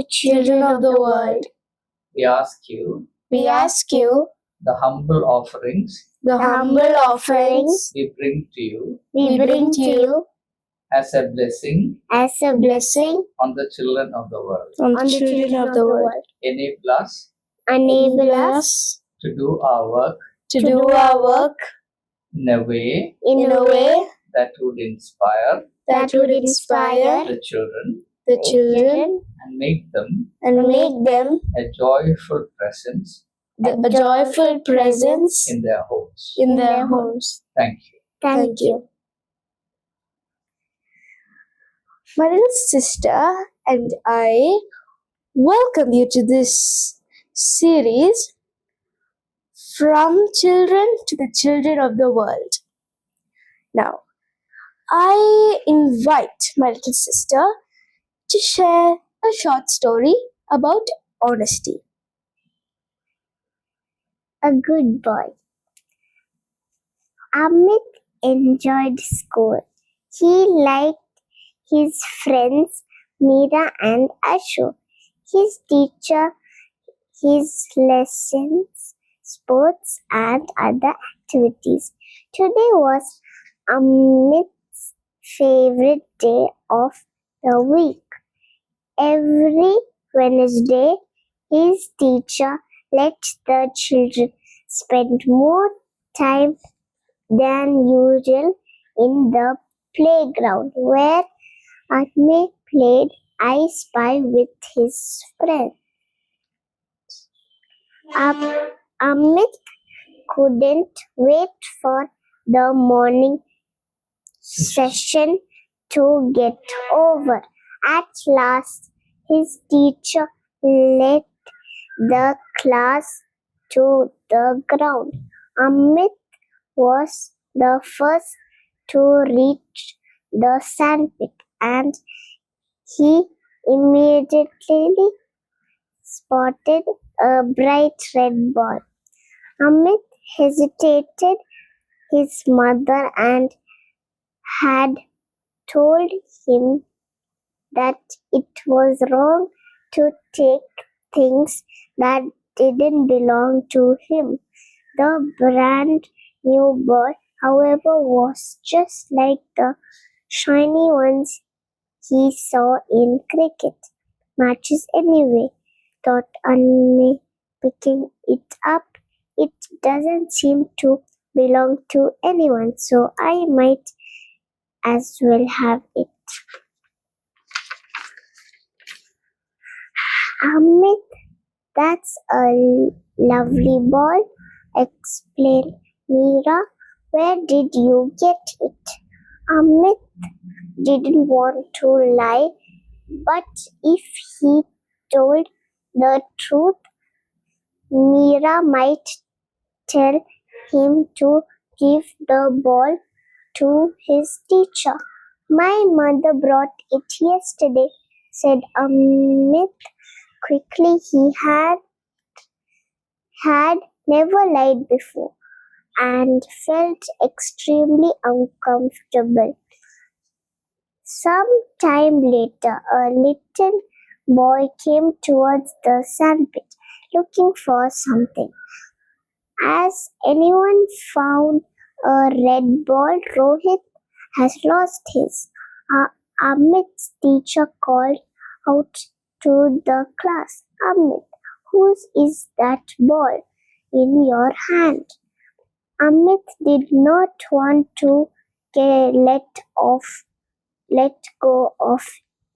the children of the world. We ask you We ask you the humble offerings the humble offerings we bring to you we bring to you as a blessing as a blessing on the children of the world. on the children of the world. Enable us Enable us to do our work to do our work in a way in a way that would inspire that would inspire the children the children and make them and make them a joyful presence a joyful presence in their homes. in their homes. Thank you. Thank you. My little sister and I welcome you to this series, From Children to the Children of the World. Now, I invite my little sister to share a short story about honesty. A good boy. Amit enjoyed school. He liked his friends Meera and Ashu, his teacher, his lessons, sports, and other activities. Today was Amit's favorite day of the week. Every Wednesday, his teacher let the children spend more time than usual in the playground, where Amit played I Spy with his friends. Amit couldn't wait for the morning session to get over. At last, his teacher led the class to the ground. Amit was the first to reach the sandpit, and he immediately spotted a bright red ball. Amit hesitated. His mother and had told him that it was wrong to take things that didn't belong to him. The brand new ball, however, was just like the shiny ones he saw in cricket matches anyway, thought Anne, picking it up. It doesn't seem to belong to anyone, so I might as well have it. Amit, that's a lovely ball, explained Meera. Where did you get it? Amit didn't want to lie, but if he told the truth, Meera might tell him to give the ball to his teacher. My mother brought it yesterday, said Amit quickly. He had never lied before and felt extremely uncomfortable. Some time later, a little boy came towards the sandpit looking for something. Has anyone found a red ball? Rohit has lost his. Amit's teacher called out to the class. Amit, whose is that ball in your hand? Amit did not want to let go of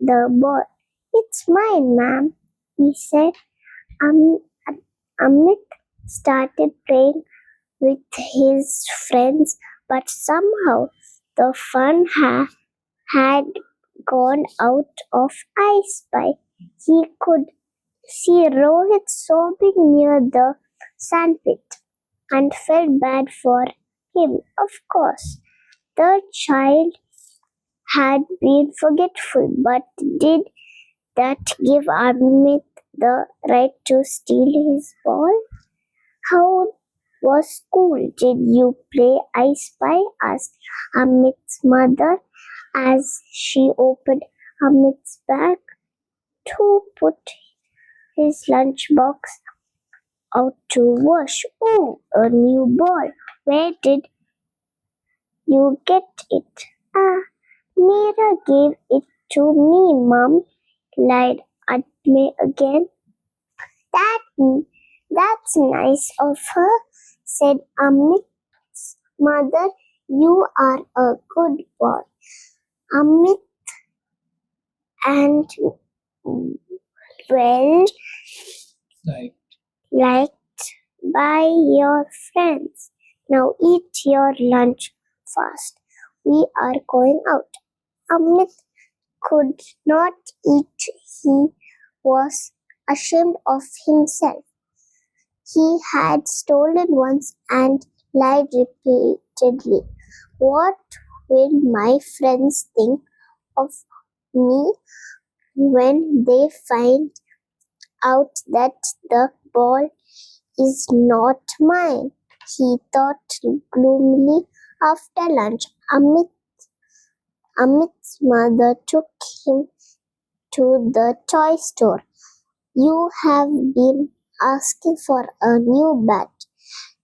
the ball. It's mine, ma'am, he said. Amit started playing with his friends, but somehow the fun had gone out of I Spy. He could see Rohit sobbing near the sandpit and felt bad for him. Of course, the child had been forgetful, but did that give Amit the right to steal his ball? How was school? Did you play I Spy? Asked Amit's mother as she opened Amit's bag. to put his lunchbox out to wash. Oh, a new ball. Where did you get it? Ah, Mira gave it to me, Mum. Lied at me again. That's nice of her, said Amit's mother. You are a good boy. Amit and well Like, liked by your friends. Now eat your lunch fast. We are going out. Amit could not eat. He was ashamed of himself. He had stolen once and lied repeatedly. What will my friends think of me when they find out that the ball is not mine? He thought gloomily. After lunch, Amit's mother took him to the toy store. You have been asking for a new bat,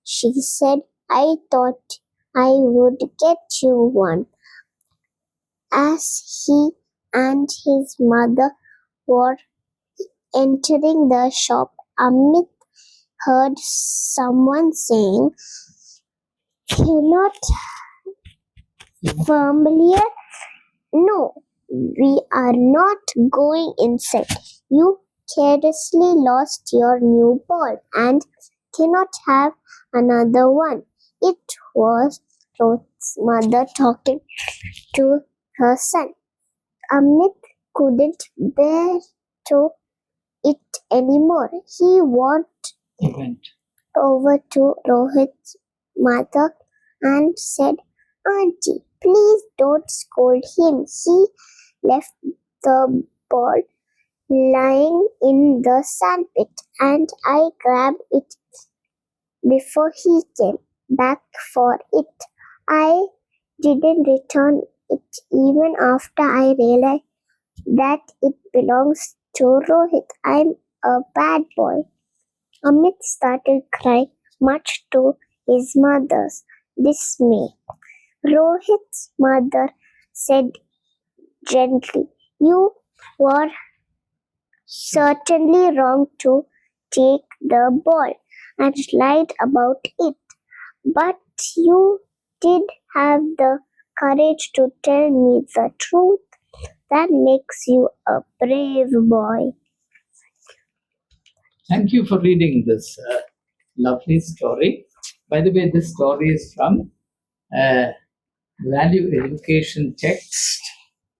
she said. I thought I would get you one. As he and his mother were entering the shop, Amit heard someone saying, "Cannot familiar? No, we are not going inside. You carelessly lost your new ball and cannot have another one." It was Ruth's mother talking to her son. Amit couldn't bear to it anymore. He walked event. over to Rohit's mother and said, "Auntie, please don't scold him. He left the ball lying in the sandpit and I grabbed it before he came back for it. I didn't return it even after I realized that it belongs to Rohit. I'm a bad boy." Amit started crying, much to his mother's dismay. Rohit's mother said gently, "You were certainly wrong to take the ball and lied about it, but you did have the courage to tell me the truth. That makes you a brave boy." Thank you for reading this lovely story. By the way, this story is from value education text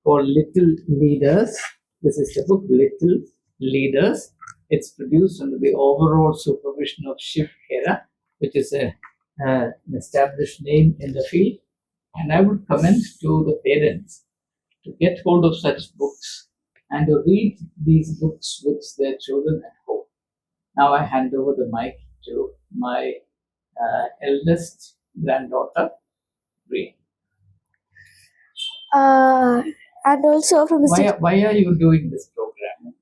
for Little Leaders. This is the book Little Leaders. It's produced under the overall supervision of Shiv Khera, which is an established name in the field. And I would commend to the parents to get hold of such books and to read these books with their children at home. Now I hand over the mic to my eldest granddaughter, Rhea. And also from the Why are you doing this program?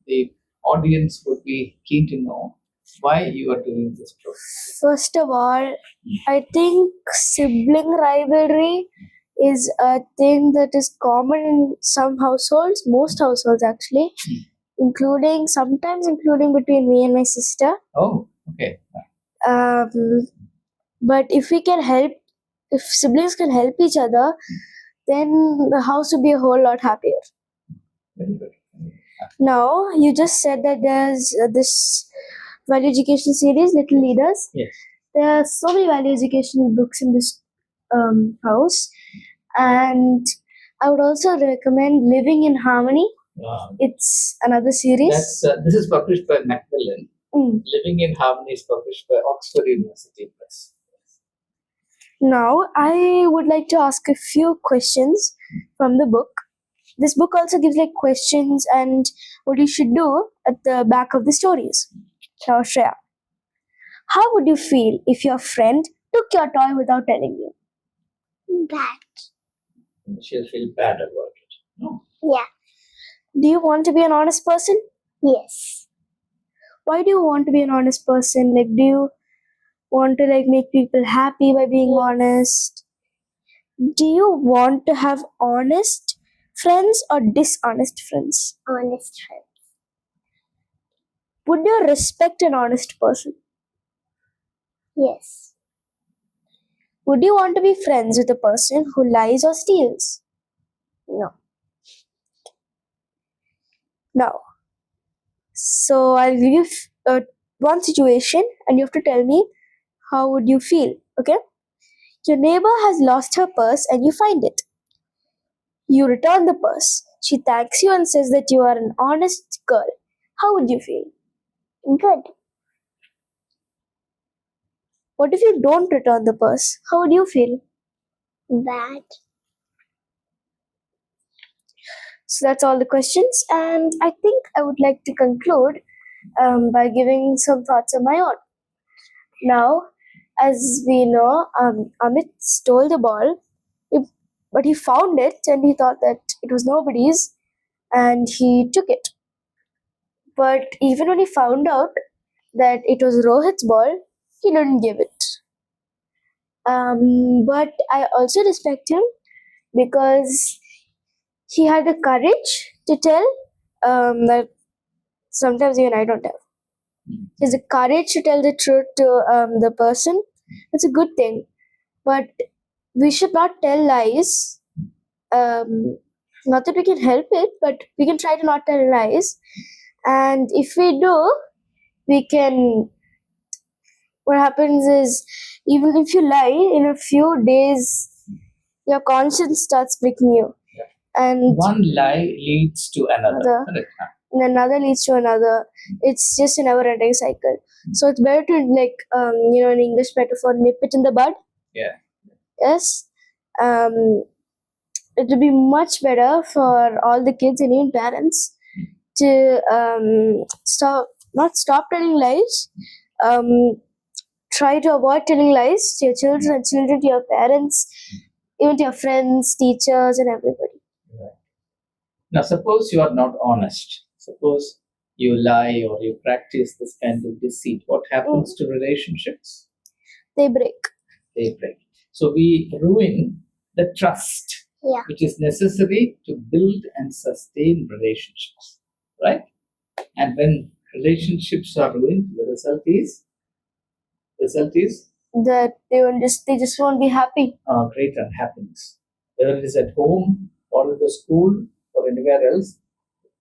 The audience would be keen to know why you are doing this program. first of all, I think sibling rivalry is a thing that is common in some households, most households actually, sometimes including between me and my sister. Oh, okay. But if siblings can help each other, then the house would be a whole lot happier. Very good. Now, you just said that there's this value education series, Little Leaders. Yes. There are so many value educational books in this house, and I would also recommend Living in Harmony. Wow. It's another series. This is published by Macmillan. Mm. Living in Harmony is published by Oxford University Press. Now, I would like to ask a few questions from the book. This book also gives like questions and what you should do at the back of the stories. Now, Shreya, how would you feel if your friend took your toy without telling you? Bad. She'll feel bad about it. No. Yeah. Do you want to be an honest person? Yes. Why do you want to be an honest person? Like, do you want to like make people happy by being Yes. honest? Do you want to have honest friends or dishonest friends? Honest friend. Would you respect an honest person? Yes. Would you want to be friends with a person who lies or steals? No. Now, so I'll give one situation and you have to tell me how would you feel, okay? Your neighbor has lost her purse and you find it. You return the purse. She thanks you and says that you are an honest girl. How would you feel? Good. What if you don't return the purse? How would you feel? Bad. So that's all the questions, and I think I would like to conclude by giving some thoughts of my own. Now, as we know, Amit stole the ball, but he found it and he thought that it was nobody's, and he took it. But even when he found out that it was Rohit's ball, he didn't give it. But I also respect him because he had the courage to tell that sometimes even I don't have. He has the courage to tell the truth to the person. It's a good thing. But we should not tell lies. Not that we can help it, but we can try to not tell lies. And if we do, we can. What happens is, even if you lie, in a few days, your conscience starts pricking you. And One lie leads to another. Another. Correct, huh? and another leads to another. It's just a never-ending cycle. So it's better to an English metaphor, nip it in the bud. Yeah. Yes. It would be much better for all the kids and even parents to not stop telling lies. Try to avoid telling lies to your children and children, to your parents, even to your friends, teachers, and everybody. Now, suppose you are not honest. Suppose you lie or you practice this kind of deceit. What happens to relationships? They break. They break. So we ruin the trust, Yeah. which is necessary to build and sustain relationships, right? And when relationships are ruined, the result is That they just won't be happy. great unhappiness. Whether it is at home or in the school or anywhere else,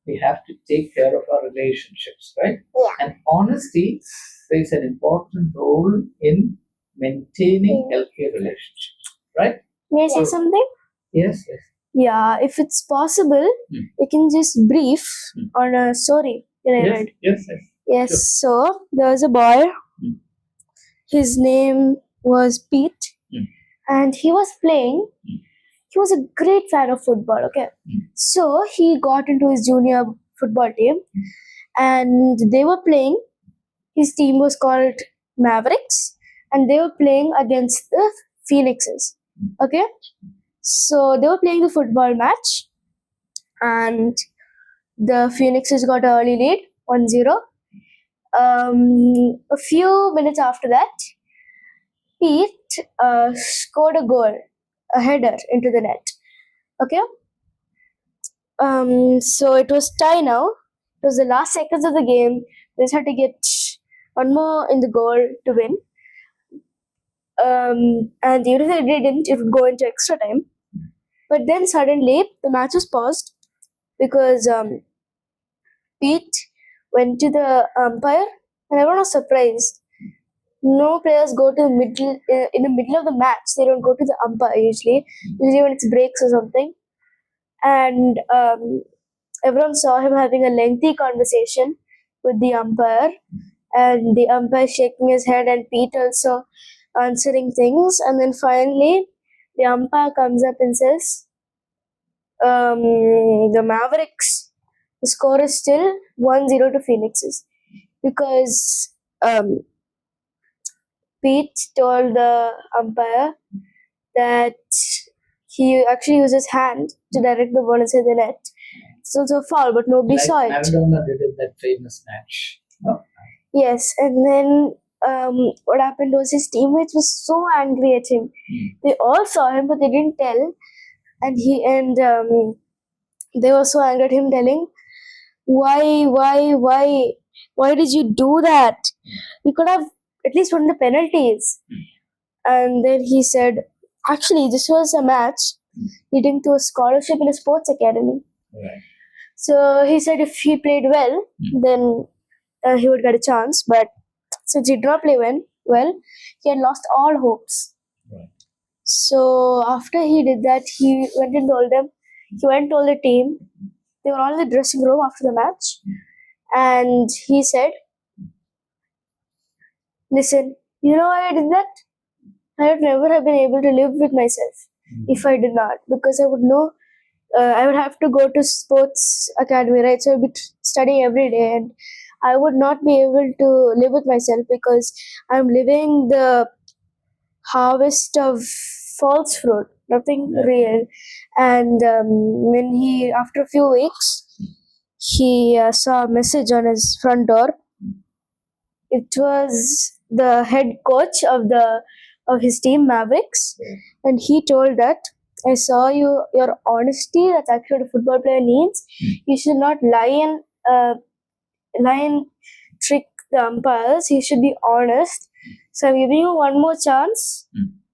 we have to take care of our relationships, right? Yeah. And honesty plays an important role in maintaining healthy relationships, right? May I say So- something? Yes, yes. Yeah, if it's possible, Hmm. we can just brief on a story that I Yes, read. yes, yes. Yes, Sure. so there was a boy. Hmm. His name was Pete, Hmm. and he was playing. Hmm. He was a great fan of football. Okay, Hmm. so he got into his junior football team, and they were playing. His team was called Mavericks, and they were playing against the Phoenixes. Okay, so they were playing the football match, and the Phoenixes got an early lead, 1-0. A few minutes after that, Pete scored a goal, a header into the net. Okay. So it was tie now. It was the last seconds of the game. They just had to get one more in the goal to win. And even if they didn't, it would go into extra time. But then suddenly the match was paused because Pete went to the umpire, and everyone was surprised. No players go to the middle in the middle of the match. They don't go to the umpire usually. Usually when it's breaks or something. And everyone saw him having a lengthy conversation with the umpire, and the umpire shaking his head, and Pete also answering things. And then finally, the umpire comes up and says, "The Mavericks. The score is still 1-0 to Phoenixes because." Pete told the umpire that he actually used his hand to direct the ball inside the net, It's also a foul, but nobody Like saw it. Maradona did in that famous match. No? Yes, and then what happened was his teammates were so angry at him. They all saw him, but they didn't tell. And they were so angry at him, telling, why did you do that? We could have at least won the penalties." And then he said, actually, this was a match leading to a scholarship in a sports academy. Right. So he said if he played well, then he would get a chance. But since he did not play well, he had lost all hopes. Right. So after he did that, he went and told them. He went and told the team. They were all in the dressing room after the match, and he said, "Listen, you know why I did that? I would never have been able to live with myself if I did not, because I would know I would have to go to sports academy, right? So I would be studying every day, and I would not be able to live with myself because I'm living the harvest of false fruit, nothing real." And when he, after a few weeks, he saw a message on his front door. It was the head coach of his team, Mavericks, and he told that, "I saw your honesty. That's actually what a football player needs. You should not lie and trick the umpires. You should be honest. So I'm giving you one more chance.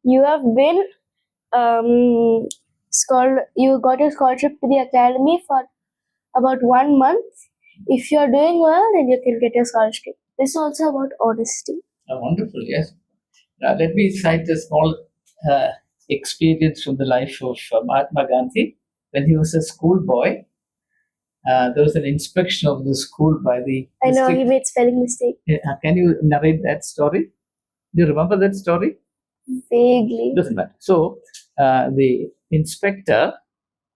You have been you got your scholarship to the academy for about 1 month. If you're doing well, then you can get your scholarship." This is also about honesty. Wonderful, yes. Now, let me cite a small experience from the life of Mahatma Gandhi. When he was a schoolboy, there was an inspection of the school by the I know he district- made spelling mistake. Can you narrate that story? Do you remember that story? Vaguely. Doesn't matter. So, the inspector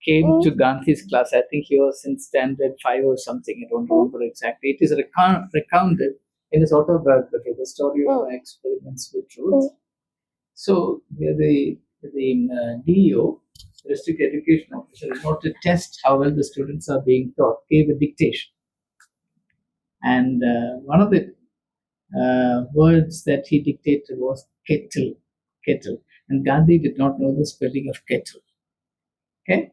came to Gandhi's class. I think he was in standard 5 or something. I don't remember exactly. It is recounted in his autobiography, The Story of My Experiments with Truth. So, the DEO, District Education Officer, in order to test how well the students are being taught, gave a dictation. And one of the words that he dictated was kettle. And Gandhi did not know the spelling of kettle. Okay?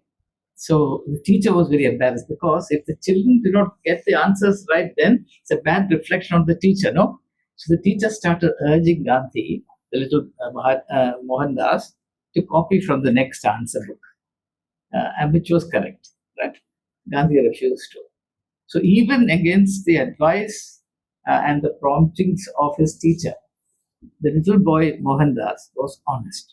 So the teacher was very embarrassed because if the children did not get the answers right, then it's a bad reflection on the teacher, no? So the teacher started urging Gandhi, the little Mohandas, to copy from the next answer book, and which was correct, right? Gandhi refused to. So even against the advice and the promptings of his teacher, the little boy Mohandas was honest.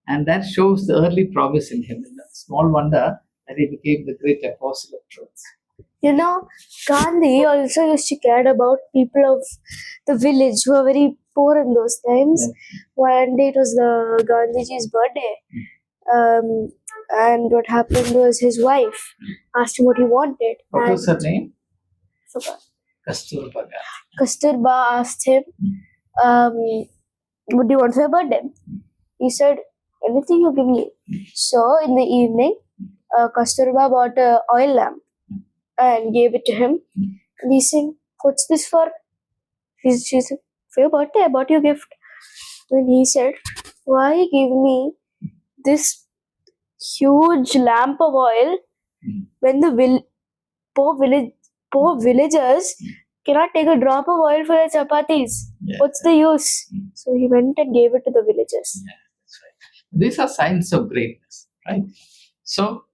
And that shows the early progress in him. Small wonder that he became the great apostle of truth. You know, Gandhi also used to care about people of the village who were very poor in those times. One day it was the Gandhiji's birthday. And what happened was his wife asked him what he wanted. What was her name? Forgot. Kasturba Gandhi. Kasturba asked him, "What do you want for your birthday?" He said, "Anything you give me." So in the evening, Kasturba bought an oil lamp and gave it to him. And he said, "What's this for?" She said, "For your birthday, I bought you a gift." Then he said, "Why give me this huge lamp of oil when the poor villagers cannot take a drop of oil for their chapatis? What's the use?" So he went and gave it to the villagers. Yeah, that's right. These are signs of greatness, right? So,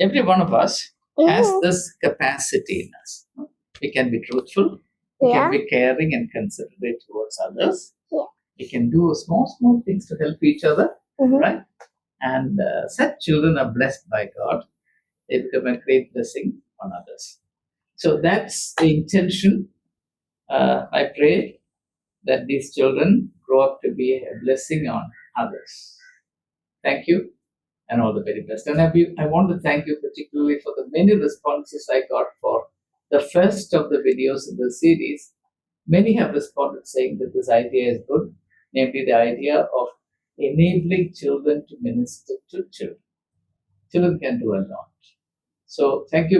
every one of us has this capacity in us. We can be truthful, we can be caring and considerate towards others. We can do small things to help each other, right? And such children are blessed by God. They become a great blessing on others. So that's the intention. I pray that these children grow up to be a blessing on others. Thank you, and all the very best. And I want to thank you particularly for the many responses I got for the first of the videos in the series. Many have responded saying that this idea is good, namely the idea of enabling children to minister to children. children can do a lot. So thank you.